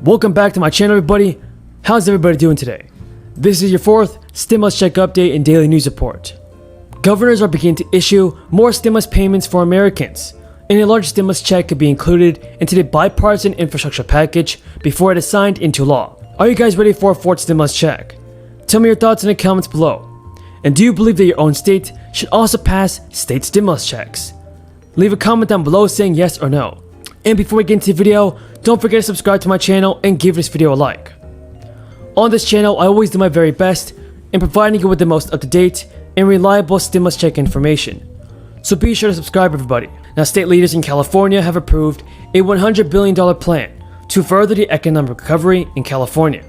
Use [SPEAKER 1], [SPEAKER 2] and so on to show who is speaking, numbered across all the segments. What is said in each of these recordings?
[SPEAKER 1] Welcome back to my channel, everybody. How's everybody doing today? This is your fourth stimulus check update and daily news report. Governors are beginning to issue more stimulus payments for Americans, and a large stimulus check could be included into the bipartisan infrastructure package before it is signed into law. Are you guys ready for a fourth stimulus check? Tell me your thoughts in the comments below. And do you believe that your own state should also pass state stimulus checks? Leave a comment down below saying yes or no. And before we get into the video, don't forget to subscribe to my channel and give this video a like. On this channel, I always do my very best in providing you with the most up-to-date and reliable stimulus check information. So be sure to subscribe, everybody. Now, state leaders in California have approved a $100 billion plan to further the economic recovery in California.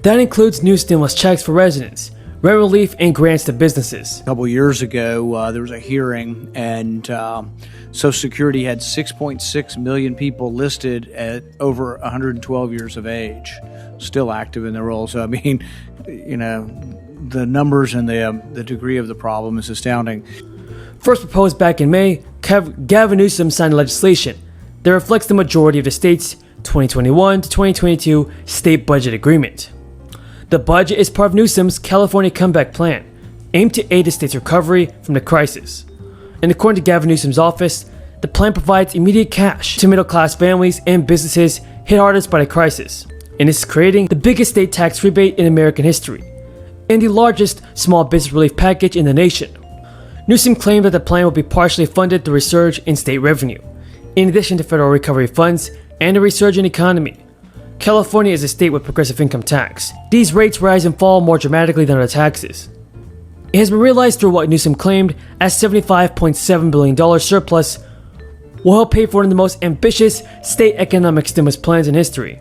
[SPEAKER 1] That includes new stimulus checks for residents, rent relief, and grants to businesses.
[SPEAKER 2] A couple years ago, there was a hearing, and Social Security had 6.6 million people listed at over 112 years of age, still active in their role. So, I mean, you know, the numbers and the degree of the problem is astounding.
[SPEAKER 1] First proposed back in May, Gavin Newsom signed legislation that reflects the majority of the state's 2021 to 2022 state budget agreement. The budget is part of Newsom's California Comeback Plan, aimed to aid the state's recovery from the crisis. And according to Gavin Newsom's office, the plan provides immediate cash to middle-class families and businesses hit hardest by the crisis, and is creating the biggest state tax rebate in American history, and the largest small business relief package in the nation. Newsom claimed that the plan will be partially funded through a surge in state revenue, in addition to federal recovery funds and a resurgent economy. California is a state with progressive income tax. These rates rise and fall more dramatically than other taxes. It has been realized through what Newsom claimed as $75.7 billion surplus will help pay for one of the most ambitious state economic stimulus plans in history.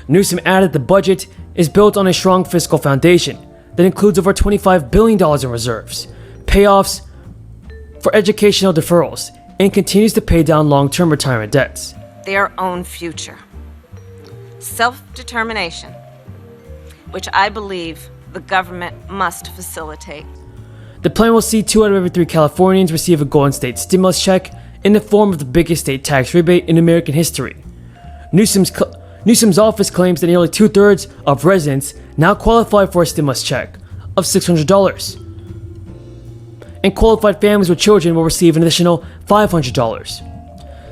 [SPEAKER 1] Newsom added the budget is built on a strong fiscal foundation that includes over $25 billion in reserves, payoffs for educational deferrals, and continues to pay down long-term retirement debts.
[SPEAKER 3] Their own future. Self-determination, which I believe the government must facilitate.
[SPEAKER 1] The plan will see 2 out of every 3 Californians receive a golden state stimulus check in the form of the biggest state tax rebate in American history. Newsom's office claims that nearly 2/3 of residents now qualify for a stimulus check of $600, and qualified families with children will receive an additional $500.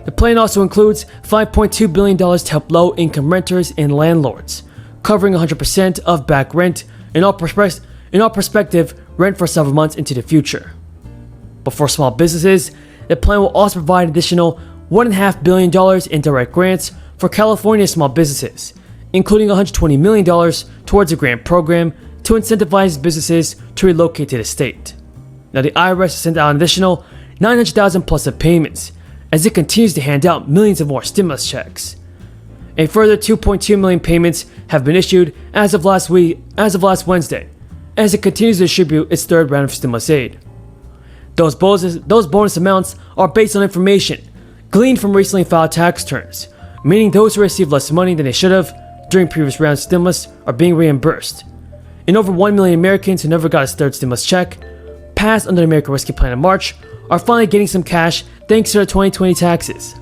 [SPEAKER 1] The plan also includes $5.2 billion to help low-income renters and landlords, covering 100% of back rent in all prospective rent for several months into the future. But for small businesses, the plan will also provide an additional $1.5 billion in direct grants for California small businesses, including $120 million towards a grant program to incentivize businesses to relocate to the state. Now, the IRS has sent out an additional $900,000 plus of payments, as it continues to hand out millions of more stimulus checks. A further 2.2 million payments have been issued as of last Wednesday, as it continues to distribute its third round of stimulus aid. Those bonus amounts are based on information gleaned from recently filed tax returns, meaning those who received less money than they should have during previous rounds of stimulus are being reimbursed. And over 1 million Americans who never got a third stimulus check, passed under the American Rescue Plan in March, are finally getting some cash thanks to their 2020 taxes.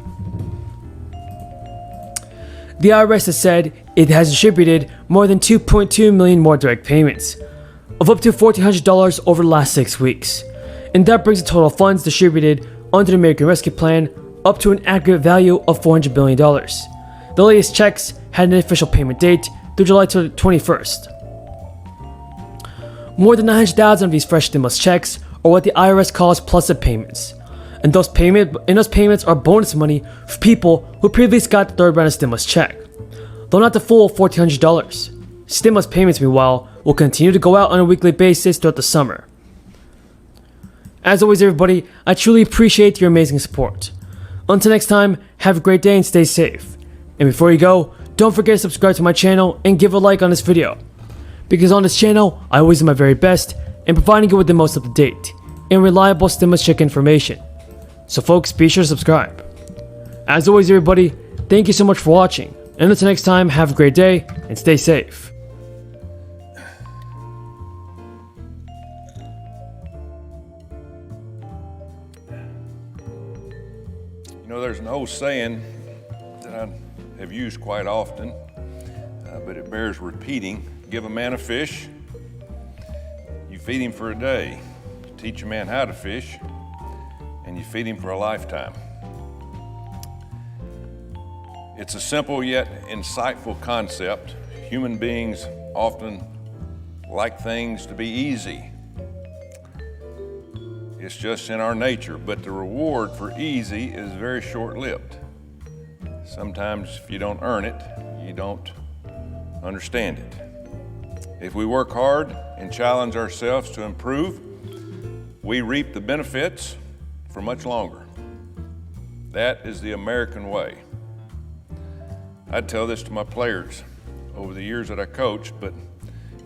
[SPEAKER 1] The IRS has said it has distributed more than 2.2 million more direct payments, of up to $1,400 over the last 6 weeks, and that brings the total funds distributed under the American Rescue Plan up to an aggregate value of $400 billion. The latest checks had an official payment date through July 21st. More than 900,000 of these fresh stimulus checks are what the IRS calls plus-up payments, and those payments are bonus money for people who previously got the third round of stimulus check, though not the full $1,400. Stimulus payments, meanwhile, will continue to go out on a weekly basis throughout the summer. As always, everybody, I truly appreciate your amazing support. Until next time, have a great day and stay safe. And before you go, don't forget to subscribe to my channel and give a like on this video, because on this channel, I always do my very best in providing you with the most up-to-date and reliable stimulus check information. So folks, be sure to subscribe. As always, everybody, thank you so much for watching, and until next time, have a great day and stay safe.
[SPEAKER 4] You know, there's an old saying that I have used quite often, but it bears repeating. Give a man a fish, you feed him for a day. You teach a man how to fish, and you feed him for a lifetime. It's a simple yet insightful concept. Human beings often like things to be easy. It's just in our nature, but the reward for easy is very short-lived. Sometimes if you don't earn it, you don't understand it. If we work hard and challenge ourselves to improve, we reap the benefits for much longer. That is the American way. I tell this to my players over the years that I coached, but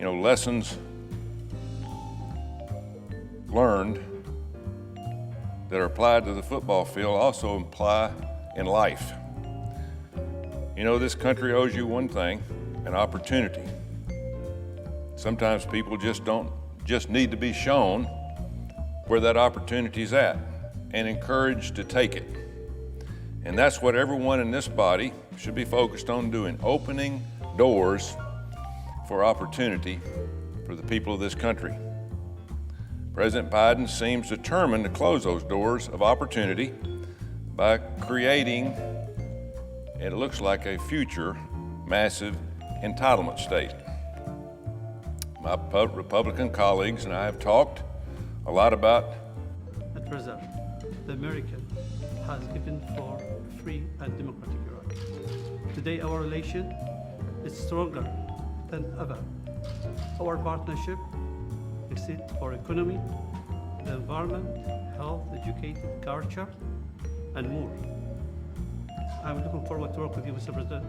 [SPEAKER 4] lessons learned that are applied to the football field also apply in life. This country owes you one thing, an opportunity. Sometimes people just need to be shown where that opportunity's at and encouraged to take it. And that's what everyone in this body should be focused on doing, opening doors for opportunity for the people of this country. President Biden seems determined to close those doors of opportunity by creating, it looks like, a future massive entitlement state. My Republican colleagues and I have talked a lot about
[SPEAKER 5] At present, the American has given for free and democratic Iraq. Today, our relation is stronger than ever. Our partnership exceeds for economy, the environment, health, education, culture, and more. I'm looking forward to work with you, Mr. President,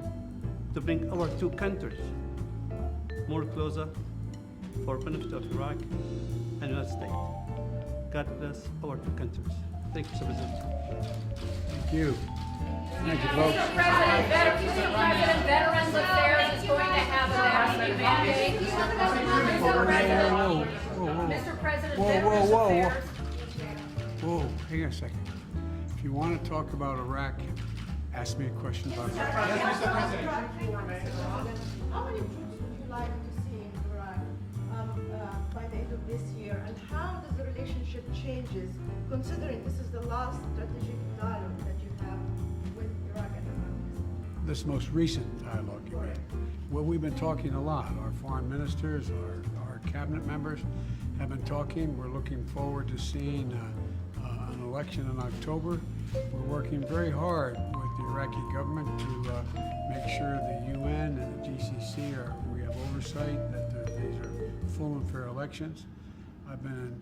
[SPEAKER 5] to bring our two countries more closer for benefit of Iraq and United States. God bless our two countries. Thank you, Mr. President.
[SPEAKER 2] Thank you. Thank you, folks.
[SPEAKER 6] Mr. President, Veterans Affairs is going to have a vaccine mandate. Mr. President, Veterans Affairs.
[SPEAKER 7] Whoa, hang on a second. If you want to talk about Iraq, ask me a question about Iraq.
[SPEAKER 8] How many troops would you like to see in Iraq by the end of this year, and how does the relationship changes, considering this is the last strategic dialogue that you have with Iraq and Iran?
[SPEAKER 7] This most recent dialogue you had. Well, we've been talking a lot. Our foreign ministers, our cabinet members have been talking. We're looking forward to seeing an election in October. We're working very hard with the Iraqi government to make sure the UN and the GCC we have oversight that these are full and fair elections. I've been in